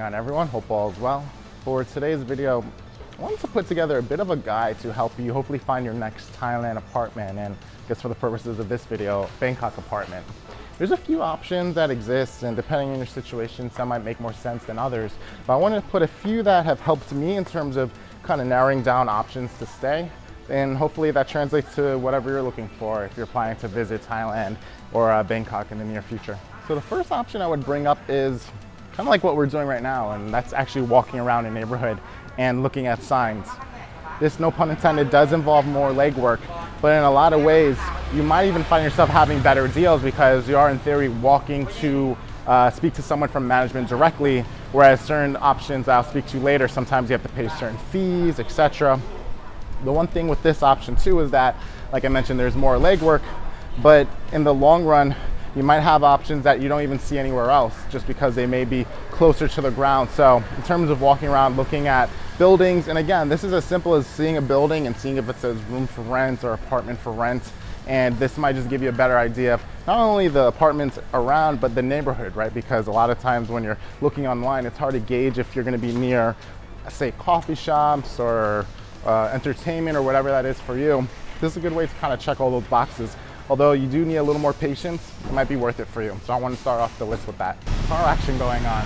on, everyone? Hope all is well. For today's video, I wanted to put together a bit of a guide to help you hopefully find your next Thailand apartment, and I guess for the purposes of this video, Bangkok apartment. There's a few options that exist, and depending on your situation, some might make more sense than others. But I wanted to put a few that have helped me in terms of kind of narrowing down options to stay. And hopefully that translates to whatever you're looking for if you're planning to visit Thailand or Bangkok in the near future. So the first option I would bring up is kind of like what we're doing right now, and that's actually walking around a neighborhood and looking at signs. This, no pun intended, does involve more legwork, but in a lot of ways, you might even find yourself having better deals because you are in theory walking to speak to someone from management directly, whereas certain options I'll speak to later, sometimes you have to pay certain fees, etc. The one thing with this option too is that, like I mentioned, there's more legwork, but in the long run, you might have options that you don't even see anywhere else just because they may be closer to the ground. So in terms of walking around looking at buildings, and again, this is as simple as seeing a building and seeing if it says room for rent or apartment for rent. And this might just give you a better idea of not only the apartments around, but the neighborhood, right? Because a lot of times when you're looking online, it's hard to gauge if you're gonna be near, say, coffee shops or entertainment or whatever that is for you. This is a good way to kind of check all those boxes. Although you do need a little more patience, it might be worth it for you. So I want to start off the list with that. Car action going on.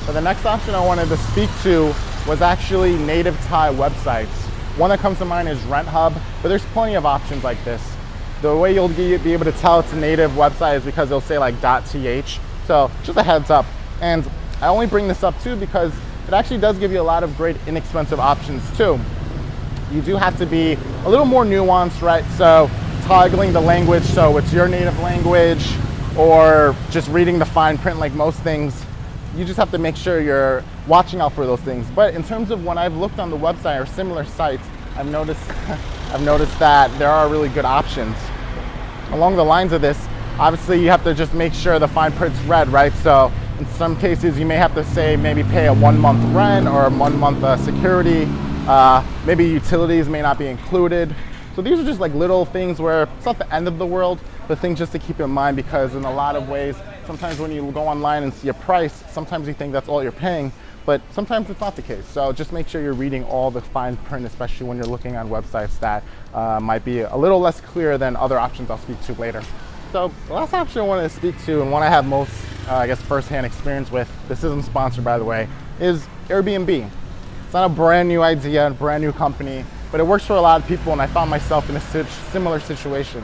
But the next option I wanted to speak to was actually native Thai websites. One that comes to mind is RentHub, but there's plenty of options like this. The way you'll be able to tell it's a native website is because they'll say like .th. So just a heads up. And I only bring this up too because it actually does give you a lot of great inexpensive options too. You do have to be a little more nuanced, right? So toggling the language so it's your native language, or just reading the fine print like most things. You just have to make sure you're watching out for those things. But in terms of when I've looked on the website or similar sites, I've noticed that there are really good options. Along the lines of this, obviously you have to just make sure the fine print's read, right? So in some cases you may have to say maybe pay a 1 month rent or a 1 month security. Maybe utilities may not be included. So these are just like little things where it's not the end of the world, but things just to keep in mind, because in a lot of ways, sometimes when you go online and see a price, sometimes you think that's all you're paying, but sometimes it's not the case. So just make sure you're reading all the fine print, especially when you're looking on websites that might be a little less clear than other options I'll speak to later. So the last option I wanted to speak to, and one I have most, I guess, firsthand experience with, this isn't sponsored by the way, is Airbnb. It's not a brand new idea, a brand new company, but it works for a lot of people, and I found myself in a similar situation.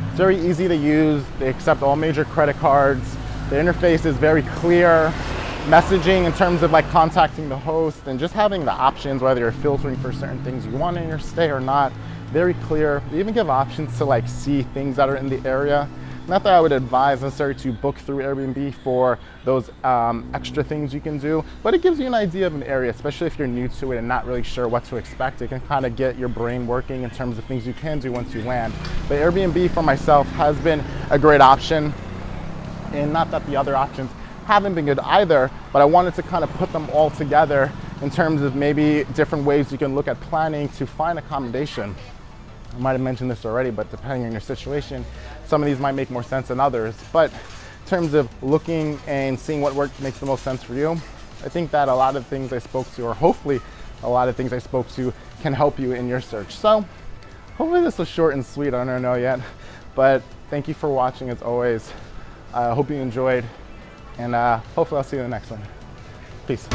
It's very easy to use. They accept all major credit cards. The interface is very clear. Messaging in terms of like contacting the host and just having the options, whether you're filtering for certain things you want in your stay or not, very clear. They even give options to like see things that are in the area. Not that I would advise necessarily to book through Airbnb for those extra things you can do, but it gives you an idea of an area, especially if you're new to it and not really sure what to expect. It can kind of get your brain working in terms of things you can do once you land. But Airbnb for myself has been a great option, and not that the other options haven't been good either, but I wanted to kind of put them all together in terms of maybe different ways you can look at planning to find accommodation. I might have mentioned this already, but depending on your situation, some of these might make more sense than others. But in terms of looking and seeing what work makes the most sense for you, I think that a lot of things I spoke to, or hopefully a lot of things I spoke to, can help you in your search. So hopefully this was short and sweet. I don't know yet, but thank you for watching as always. I hope you enjoyed, and hopefully I'll see you in the next one. Peace.